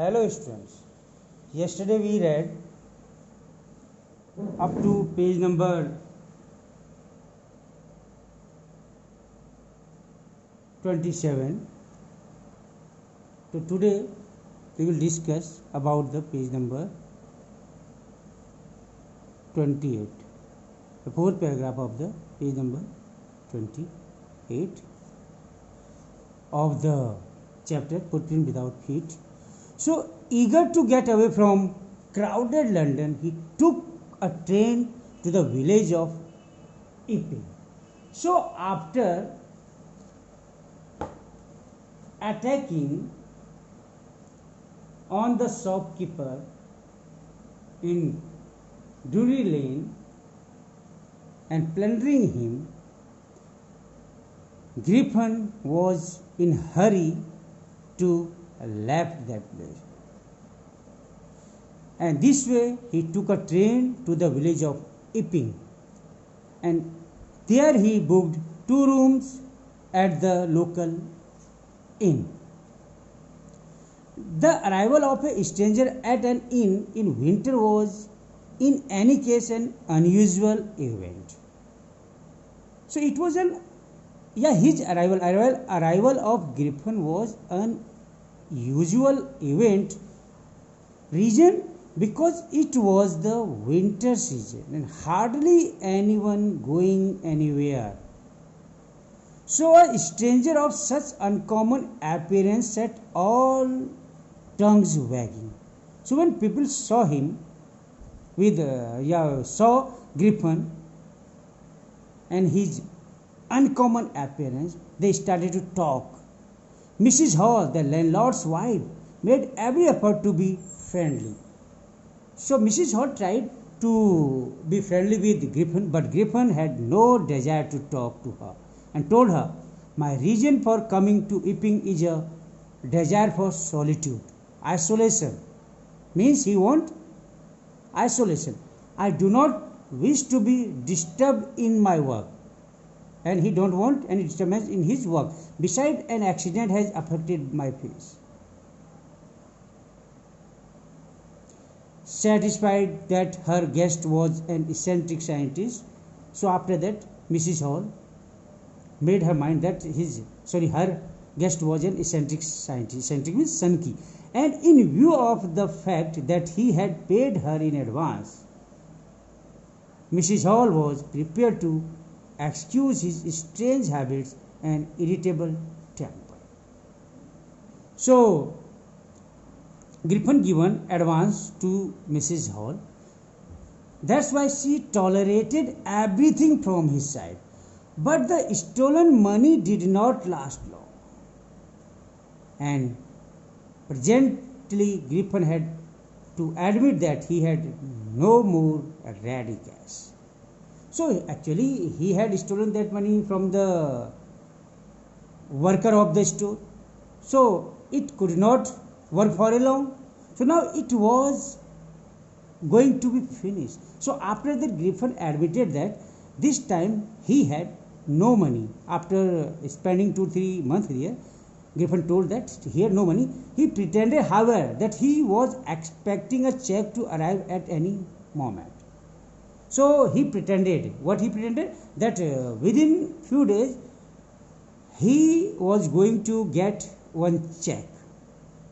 Hello students, yesterday we read up to page number 27. So today we will discuss about the page number 28, the fourth paragraph of the page number 28 of the chapter Footprint Without Feet. So eager to get away from crowded London, he took a train to the village of Epping. So after attacking on the shopkeeper in Drury Lane and plundering him, Griffin was in hurry to left that place, and this way he took a train to the village of Epping, and there he booked 2 rooms at the local inn. The arrival of a stranger at an inn in winter was in any case an unusual event. So it was his arrival of Griffin was an usual event. Reason? Because it was the winter season and hardly anyone going anywhere. So a stranger of such uncommon appearance set all tongues wagging. So when people saw him saw Griffin and his uncommon appearance, they started to talk. Mrs. Hall, the landlord's wife, made every effort to be friendly. So Mrs. Hall tried to be friendly with Griffin, but Griffin had no desire to talk to her and told her, "My reason for coming to Epping is a desire for solitude, isolation." Means he wants isolation. "I do not wish to be disturbed in my work." And he don't want any disturbance in his work. Besides, an accident has affected my face. Satisfied that her guest was an eccentric scientist, so after that Mrs. Hall made her mind that her guest was an eccentric scientist. Eccentric means sunky. And in view of the fact that he had paid her in advance, Mrs. Hall was prepared to excuse his strange habits and irritable temper. So Griffin given advance to Mrs. Hall. That's why she tolerated everything from his side. But the stolen money did not last long. And presently Griffin had to admit that he had no more ready cash. So actually he had stolen that money from the worker of the store. So it could not work for a long. So now it was going to be finished. So after that Griffin admitted that this time he had no money. After spending 2-3 months here, Griffin told that he had no money. He pretended, however, that he was expecting a check to arrive at any moment. So he pretended, that within few days he was going to get one check,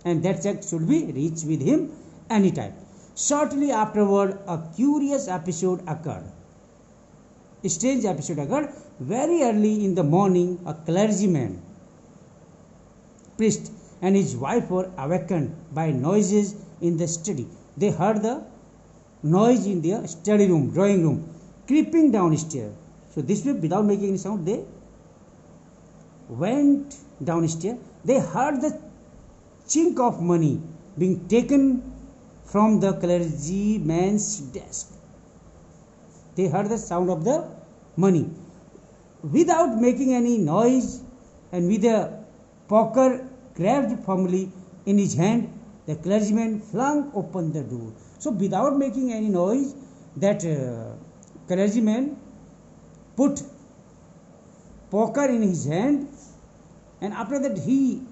and that check should be reached with him anytime. Shortly afterward, a curious episode occurred. A strange episode occurred. Very early in the morning, a clergyman, priest, and his wife were awakened by noises in the study. They heard the noise in their study room, drawing room, creeping downstairs. So this way, without making any sound, they went downstairs. They heard the chink of money being taken from the clergyman's desk. They heard the sound of the money. Without making any noise and with a poker grabbed firmly in his hand, the clergyman flung open the door. So without making any noise, that clergyman put poker in his hand, and after that he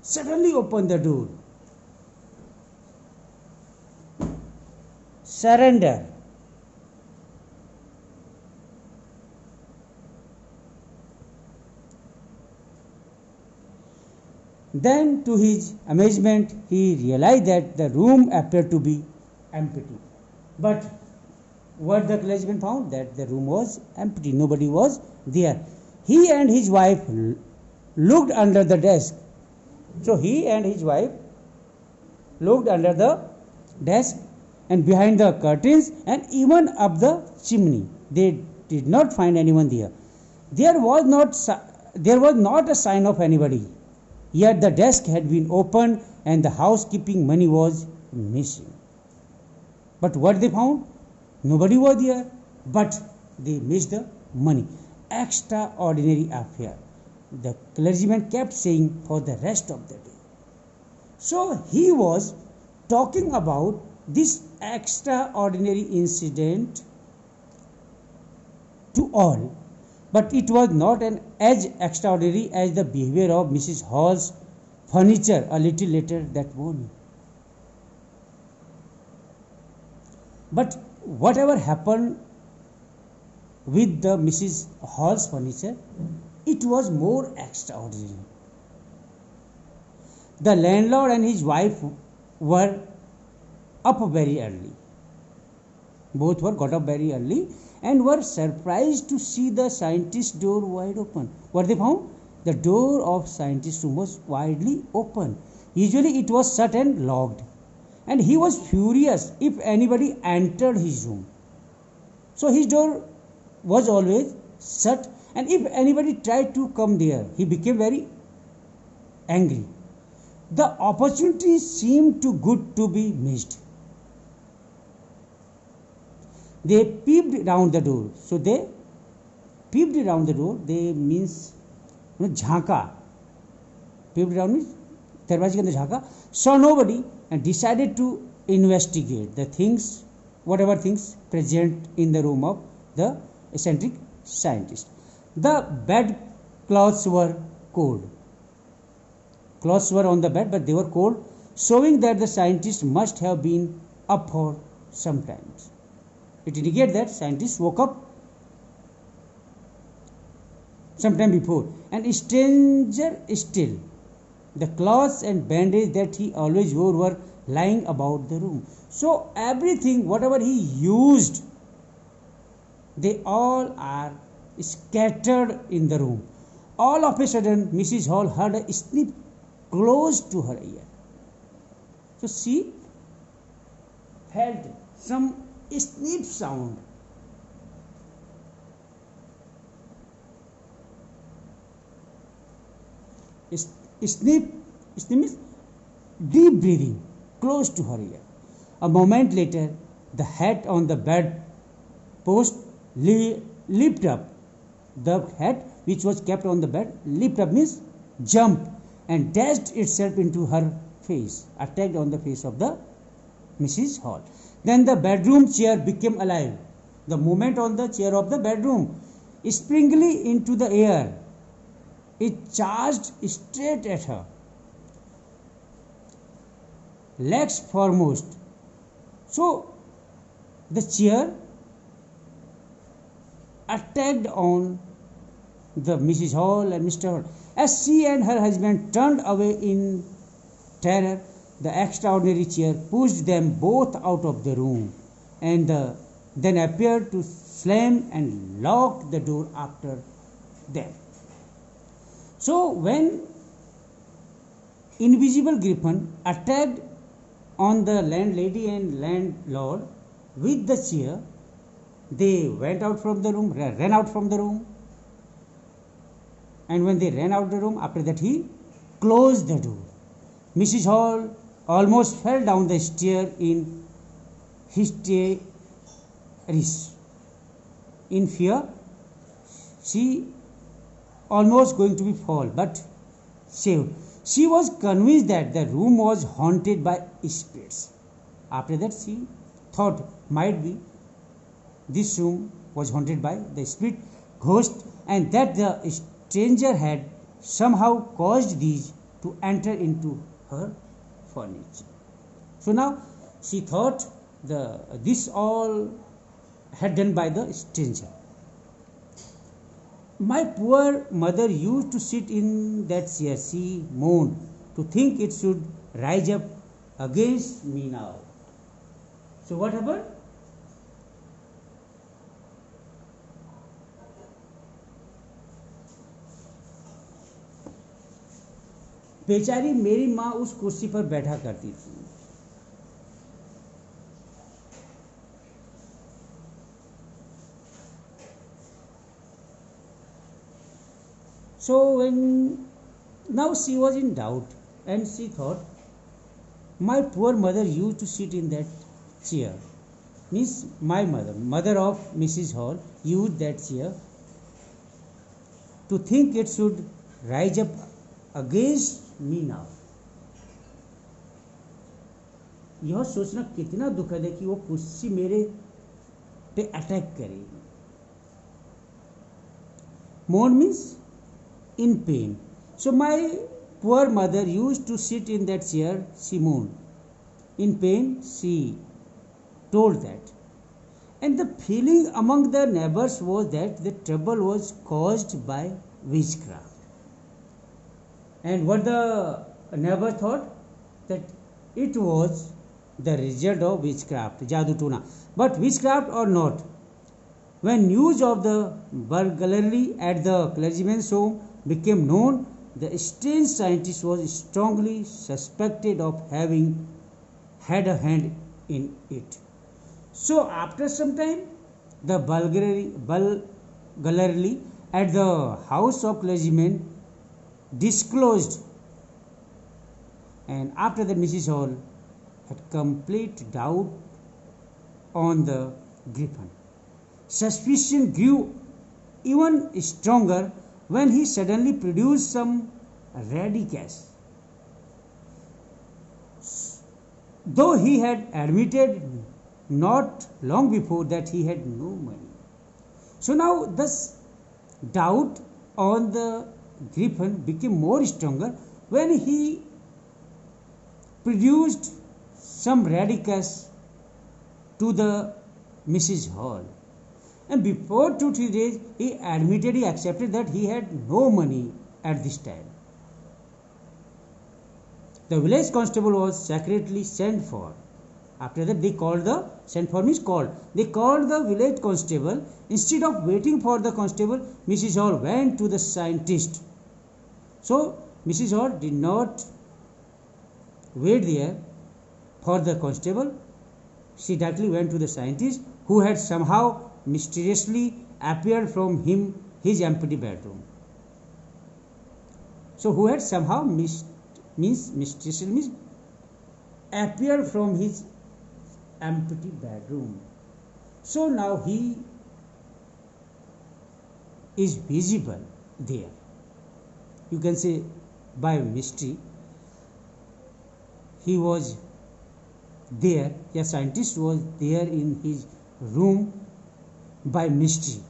suddenly opened the door. surrender. Then, to his amazement, he realized that the room appeared to be empty. But what the clergyman found? That the room was empty, nobody was there. He and his wife looked under the desk. So he and his wife looked under the desk and behind the curtains and even up the chimney. They did not find anyone there. There was not a sign of anybody. Yet the desk had been opened and the housekeeping money was missing. But what they found? Nobody was there, but they missed the money. Extraordinary affair. The clergyman kept saying for the rest of the day. So he was talking about this extraordinary incident to all, but it was not as extraordinary as the behavior of Mrs. Hall's furniture a little later that morning. But whatever happened with the Mrs. Hall's furniture, it was more extraordinary. The landlord and his wife were up very early. Both were got up very early and were surprised to see the scientist's door wide open. What they found? The door of scientist's room was widely open. Usually it was shut and locked. And he was furious if anybody entered his room. So his door was always shut, and if anybody tried to come there, he became very angry. The opportunity seemed too good to be missed. They peeped around the door. So they peeped around the door. They means झांका. Peeped around means दरवाजे के अंदर झांका. Saw nobody and decided to investigate the things, whatever things present in the room of the eccentric scientist. The bed clothes were cold. Clothes were on the bed, but they were cold, showing that the scientist must have been up for some time. It indicates that scientist woke up sometime before. And stranger still, the clothes and bandage that he always wore were lying about the room. So everything, whatever he used, they all are scattered in the room. All of a sudden, Mrs. Hall heard a snip close to her ear. So she felt some snip sound. Snip means deep breathing close to her ear. A moment later, the hat on the bed post leaped up. The hat which was kept on the bed leaped up means jumped and dashed itself into her face, attacked on the face of the Mrs. Hall. Then the bedroom chair became alive. The movement on the chair of the bedroom, springily into the air, it charged straight at her, legs foremost. So the chair attacked on the Mrs. Hall and Mr. Hall. As she and her husband turned away in terror, the extraordinary chair pushed them both out of the room and then appeared to slam and lock the door after them. So when invisible griffin attacked on the landlady and landlord with the chair, they went out from the room, ran out from the room. And when they ran out of the room, after that he closed the door. Mrs. Hall almost fell down the stair in hysteria. In fear, she almost going to be fall, but saved. She was convinced that the room was haunted by spirits. After that, she thought might be this room was haunted by the spirit, ghost, and that the stranger had somehow caused these to enter into her furniture. So now she thought this all had done by the stranger. My poor mother used to sit in that chair. She moaned to think it should rise up against me now. So what happened? बेचारी मेरी माँ उस कुर्सी पर बैठा करती थी. So now she was in doubt, and she thought, my poor mother used to sit in that chair. Means my mother of Mrs. Hall, used that chair to think it should rise up against me now. यह सोचना कितना दुखद है कि वो कुर्सी मेरे पे अटैक करेगी. Mourn means in pain. So my poor mother used to sit in that chair. She moaned. In pain, she told that. And the feeling among the neighbors was that the trouble was caused by witchcraft. And what the neighbor thought? That it was the result of witchcraft, jadoo tuna. But witchcraft or not, when news of the burglary at the clergyman's home became known, the strange scientist was strongly suspected of having had a hand in it. So after some time, the burglary at the house of clergyman disclosed, and after that Mrs. Hall had complete doubt on the griffin. Suspicion grew even stronger when he suddenly produced some ready cash. Though he had admitted not long before that he had no money. So now this doubt on the griffin became more stronger when he produced some ready cash to the Mrs. Hall. And before 2-3 days, he admitted, he accepted that he had no money at this time. The village constable was secretly sent for. After that, they called the, sent for means called. They called the village constable. Instead of waiting for the constable, Mrs. Hall went to the scientist. So, Mrs. Hall did not wait there for the constable. She directly went to the scientist, who had somehow mysteriously appeared from his empty bedroom. So who had somehow mysteriously appeared from his empty bedroom. So now he is visible there. You can say by mystery. He was there, a scientist was there in his room by mystery.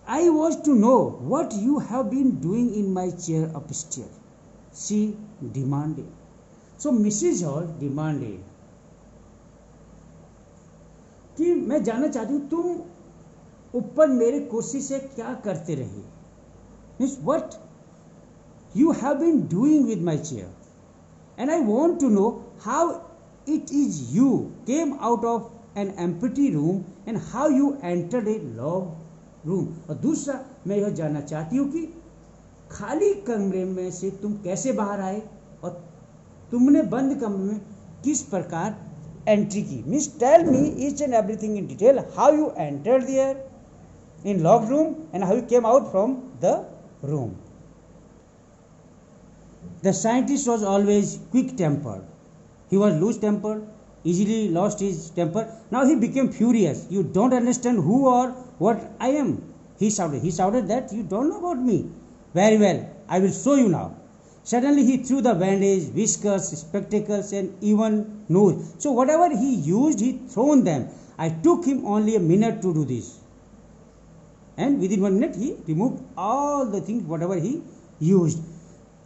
I was to know what you have been doing in my chair upstairs, she demanded. So Mrs. Hall demanded कि मैं जानना चाहती हूँ तुम ऊपर मेरे कुर्सी से क्या करते रहे. Means what you have been doing with my chair, and I want to know how it is you came out of an empty room and how you entered a locked room. और दूसरा मैं यह जानना चाहती हूँ कि खाली कमरे में से तुम कैसे बाहर आए और तुमने बंद कमरे में किस प्रकार एंट्री की. Means tell me each and everything in detail, how you entered there in locked room and how you came out from the room. The scientist was always quick-tempered. He was loose-tempered, easily lost his temper. Now he became furious. You don't understand who or what I am, he shouted. He shouted that you don't know about me. Very well, I will show you now. Suddenly he threw the bandage, whiskers, spectacles and even nose. So whatever he used, he thrown them. I took him only a minute to do this. And within 1 minute he removed all the things, whatever he used.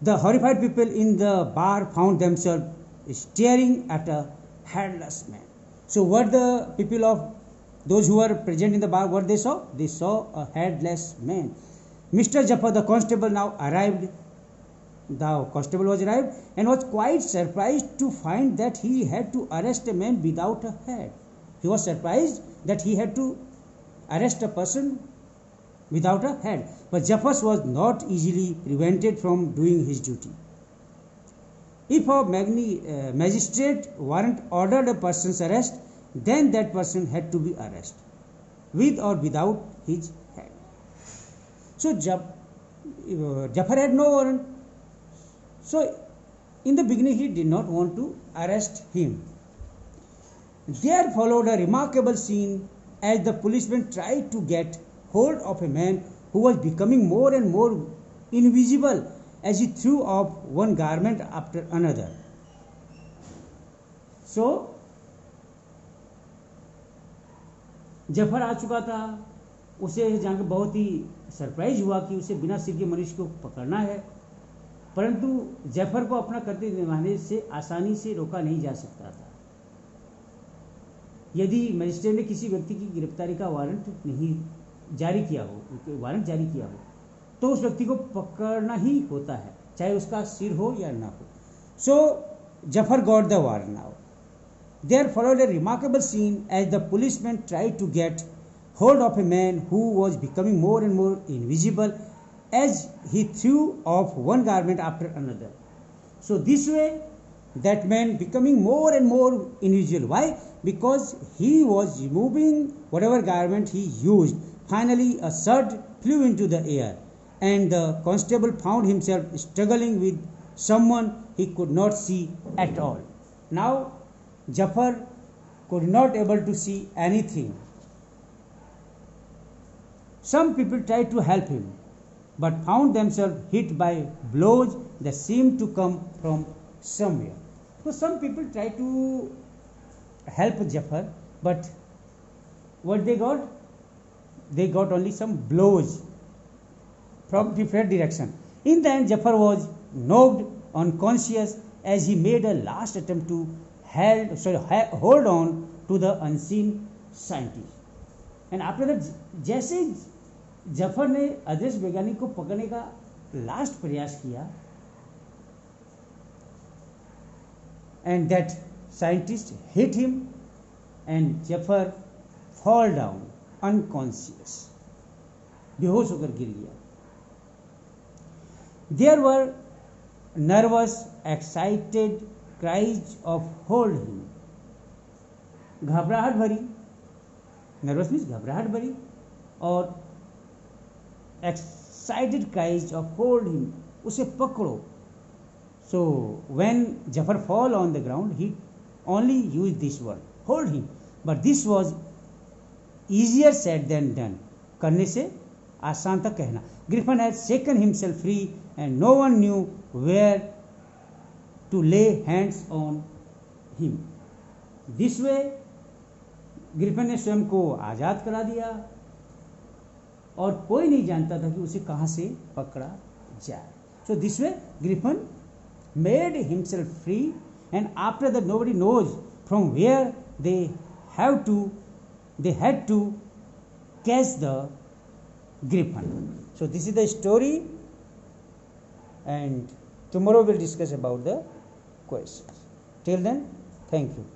The horrified people in the bar found themselves staring at a headless man. So what the people of those who were present in the bar, what they saw? They saw a headless man. Mr. Jafar, the constable, now arrived. The constable was arrived and was quite surprised to find that he had to arrest a man without a head. He was surprised that he had to arrest a person without a head. But Jafar was not easily prevented from doing his duty. If a magistrate warrant ordered a person's arrest, then that person had to be arrested, with or without his head. So Jafar had no warrant. So in the beginning he did not want to arrest him. There followed a remarkable scene as the policeman tried to get hold of a man who was becoming more and more invisible as he threw off one garment after another. So Zafar आ चुका था, उसे जाकर बहुत ही surprise हुआ कि उसे बिना सिर के मनुष्य को पकड़ना है, परंतु जफर को अपना कर्तव्य निभाने से आसानी से रोका नहीं जा सकता था। यदि मजिस्ट्रेट ने किसी व्यक्ति की गिरफ्तारी का वारंट जारी किया हो तो उस व्यक्ति को पकड़ना ही होता है, चाहे उसका सिर हो या ना हो। So Zafar got the warrant now. There followed a remarkable scene as the policeman tried to get hold of a man who was becoming more and more invisible as he threw off one garment after another. So this way, that man becoming more and more invisible. Why? Because he was removing whatever garment he used. Finally, a shirt flew into the air, and the constable found himself struggling with someone he could not see at all. Now, Jafar could not able to see anything. Some people tried to help him, but found themselves hit by blows that seemed to come from somewhere. So some people tried to help Jafar, but what they got? They got only some blows from different direction. In the end, Jafar was knocked unconscious as he made a last attempt to hold on to the unseen scientist. And after that, जैसे जफर ने अदृश्य वैज्ञानिक को पकड़ने का last प्रयास किया, and that scientist hit him and Jafar fall down unconscious, बेहोश होकर गिर गया. There were nervous, excited cries of hold him. घबराहट भरी, nervous means घबराहट भरी, और excited cries of hold him, उसे पकड़ो. So when Jafar fall on the ground, he only used this word, hold him. But this was easier said than done. करने से आसान तक कहना. Griffin had shaken himself free and no one knew where to lay hands on him. This way, Griffin ने स्वयं को आजाद करा दिया और कोई नहीं जानता था कि उसे कहां से पकड़ा जाए. So this way, Griffin made himself free, and after that nobody knows from where they had to catch the Griffin. So this is the story, and tomorrow we'll discuss about the questions. Till then, thank you.